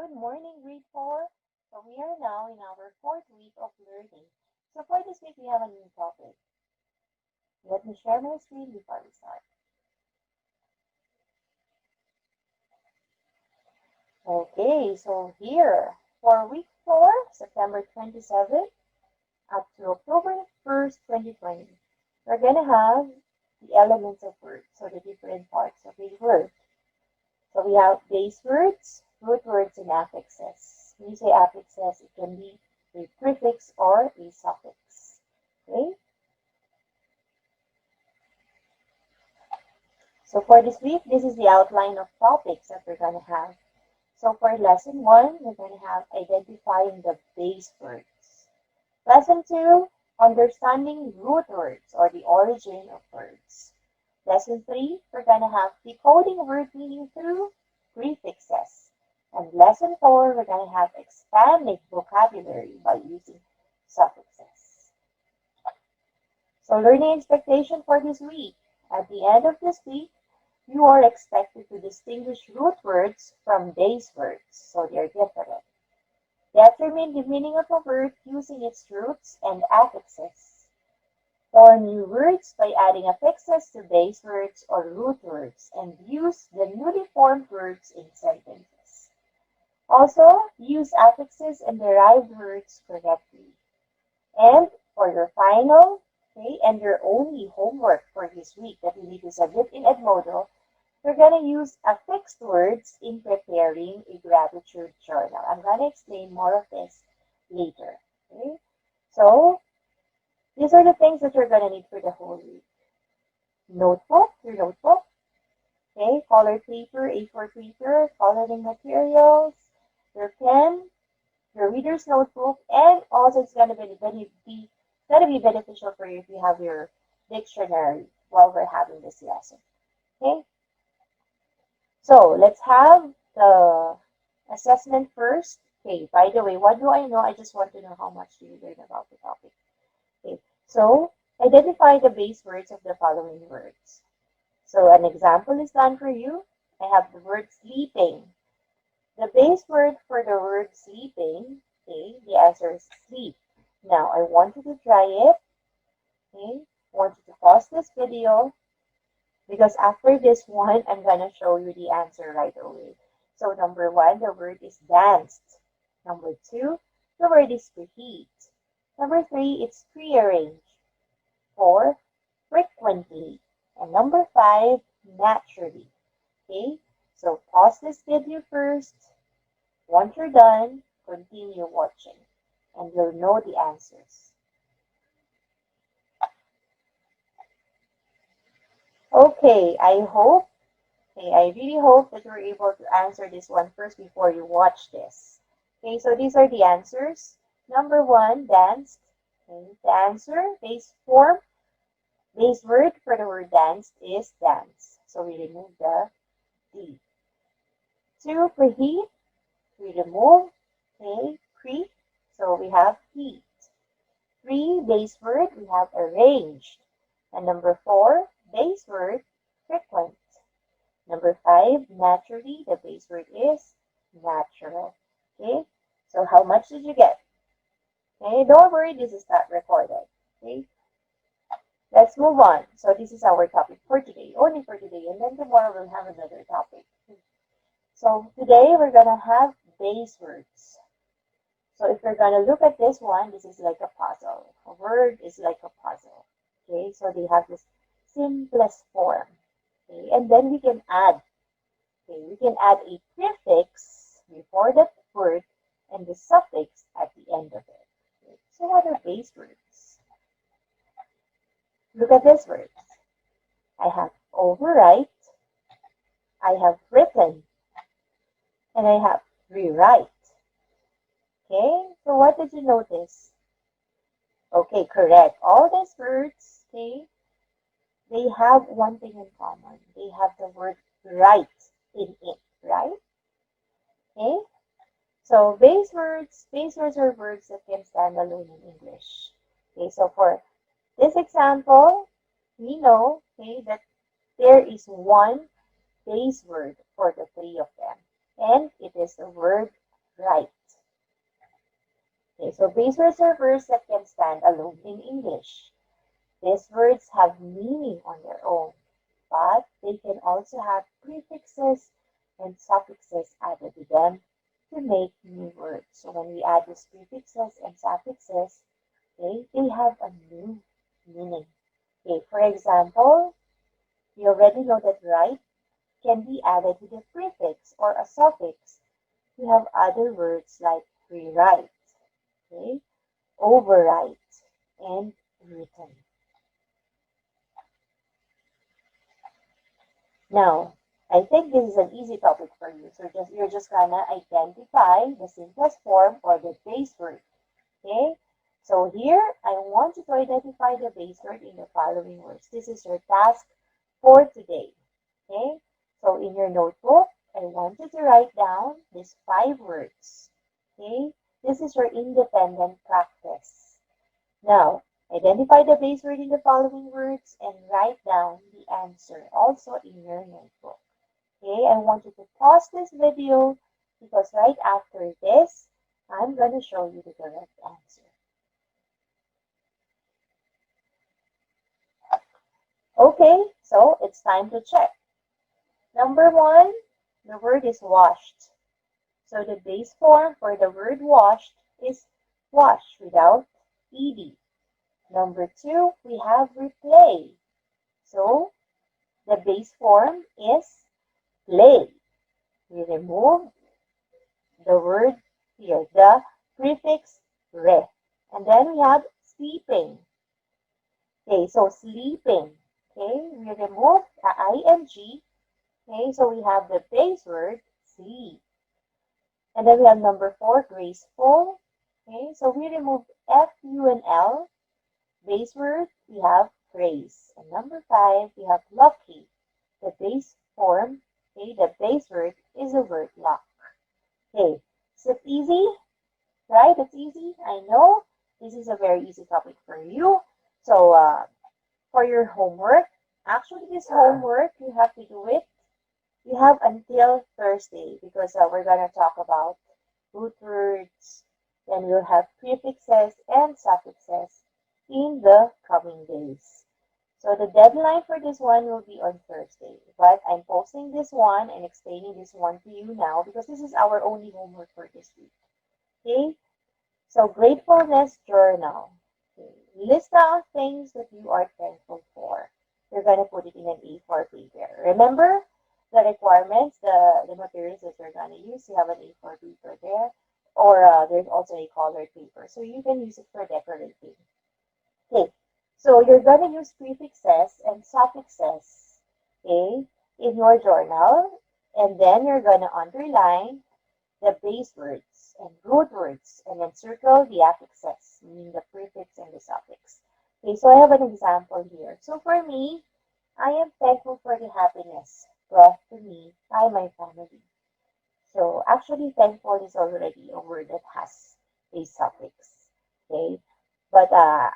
Good morning, grade 4. So we are now in our fourth week of learning. So for this week, we have a new topic. Let me share my screen before we start. Okay, so here for week 4, September 27th up to October 1st, 2020, we're going to have the elements of words, so the different parts of a word. So we have base words, root words, and affixes. When you say affixes, it can be a prefix or a suffix. Okay? So for this week, this is the outline of topics that we're going to have. So for lesson 1, we're going to have identifying the base words. Lesson 2, understanding root words or the origin of words. Lesson 3, we're going to have decoding word meaning through prefixes. And lesson 4, we're going to have expanding vocabulary by using suffixes. So learning expectation for this week. At the end of this week, you are expected to distinguish root words from base words, so they're different. Determine the meaning of a word using its roots and affixes. Form new words by adding affixes to base words or root words and use the newly formed words in sentences. Also, use affixes and derived words correctly. And for your final, and your only homework for this week that you need to submit in Edmodo, we're going to use affixed words in preparing a gratitude journal. I'm going to explain more of this later. Okay? So, these are the things that you're going to need for the whole week. Notebook, your notebook. Okay, colored paper, A4 paper, coloring materials, your pen, your reader's notebook, and also it's going to be beneficial for you if you have your dictionary while we're having this lesson. Okay? So let's have the assessment first. Okay, by the way, what do I know? I just want to know how much do you learn about the topic. Okay, so identify the base words of the following words. So an example is done for you. I have the word sleeping. The base word for the word sleeping, okay, the answer is sleep. Now, I want you to try it. Okay, I want you to pause this video because after this one, I'm going to show you the answer right away. So number 1, the word is danced. Number 2, the word is preheat. Number 3, it's prearrange. 4, frequently. And number 5, naturally. Okay, so pause this video first. Once you're done, continue watching and you'll know the answers. Okay, I really hope that you're able to answer this one first before you watch this. Okay, so these are the answers. Number 1, danced. Okay, the answer, base form, base word for the word danced is dance. So we remove the D. 2, preheat. We remove, okay, pre. So we have heat. 3, base word, we have arranged. And number 4, base word, frequent. Number 5, naturally, the base word is natural. Okay, so how much did you get? Okay, don't worry, this is not recorded. Okay, let's move on. So this is our topic for today, only for today, and then tomorrow we'll have another topic. So today we're gonna have base words. So if you're gonna look at this one, this is like a puzzle. A word is like a puzzle. Okay, so they have this simplest form. Okay, and then we can add. Okay, we can add a prefix before that word and the suffix at the end of it. Okay, so what are base words? Look at these words. I have overwrite, I have written, and I have rewrite. Okay, so what did you notice? Okay, correct. All these words, okay, they have one thing in common. They have the word write in it, right? Okay, so base words are words that can stand alone in English. Okay, so for this example, we know, okay, that there is one base word for the 3 of them, and it is the word right. Okay, so base words are words that can stand alone in English. These words have meaning on their own, but they can also have prefixes and suffixes added to them to make new words. So when we add these prefixes and suffixes, okay, they have a new meaning. Okay, for example, you already know that right can be added with a prefix or a suffix. We have other words like rewrite, okay, overwrite, and written. Now, I think this is an easy topic for you. So you're just gonna identify the simplest form or the base word. Okay? So here, I want you to identify the base word in the following words. This is your task for today. Okay? So in your notebook, I want you to write down these 5 words. Okay? This is your independent practice. Now, identify the base word in the following words and write down the answer also in your notebook. Okay, I want you to pause this video because right after this, I'm going to show you the correct answer. Okay, so it's time to check. Number 1, the word is washed. So the base form for the word washed is wash without ed. Number 2, we have replay. So the base form is play. We remove the word here, the prefix re. And then we have sleeping. Okay, so sleeping. Okay, we remove the ing. Okay, so we have the base word sleep. And then we have number 4, graceful. Okay, so we remove fu and l. Base word, we have praise. And number 5, we have lucky. The base form, okay, the base word is the word luck. Okay, is it easy? Right? It's easy. I know this is a very easy topic for you. So for your homework, actually this homework, you have to do it. You have until Thursday because we're going to talk about root words. Then we'll have prefixes and suffixes in the coming days. So the deadline for this one will be on Thursday. But I'm posting this one and explaining this one to you now because this is our only homework for this week. Okay? So gratefulness journal. Okay. List down things that you are thankful for. You're going to put it in an A4 paper. Remember the requirements, the materials that you're going to use. You have an A4 paper there. Or there's also a colored paper. So you can use it for decorating. Okay. So you're going to use prefixes and suffixes, okay, in your journal. And then you're going to underline the base words and root words, and then circle the affixes, meaning the prefix and the suffix. Okay, so I have an example here. So for me, I am thankful for the happiness brought to me by my family. So actually, thankful is already a word that has a suffix. Okay, but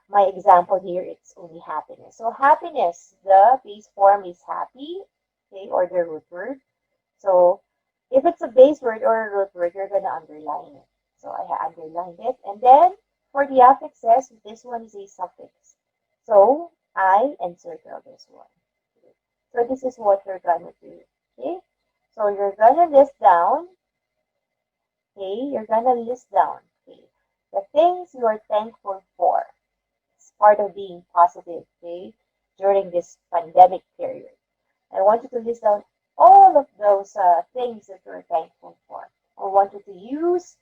my example here, it's only happiness. So happiness, the base form is happy, okay, or the root word. So if it's a base word or a root word, you're going to underline it. So I underlined it. And then for the affixes, this one is a suffix. So I encircle this one. So this is what you're going to do. Okay. So you're going to list down. Okay. You're going to list down. Okay. The things you are thankful for. It's part of being positive. Okay. During this pandemic period. I want you to list down all of those things that you're thankful for. I want you to use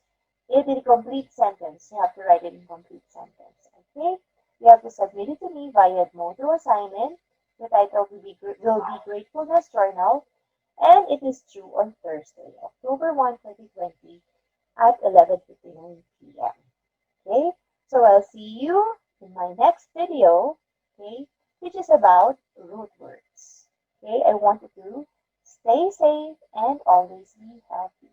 it in a complete sentence. You have to write it in complete sentence. Okay? You have to submit it to me via Edmodo assignment. The title will be Gratefulness Journal. And it is due on Thursday, October 1, 2020 at 11:59 p.m. Okay? So I'll see you in my next video, okay, which is about root words. Okay? I want you to stay safe and always be healthy.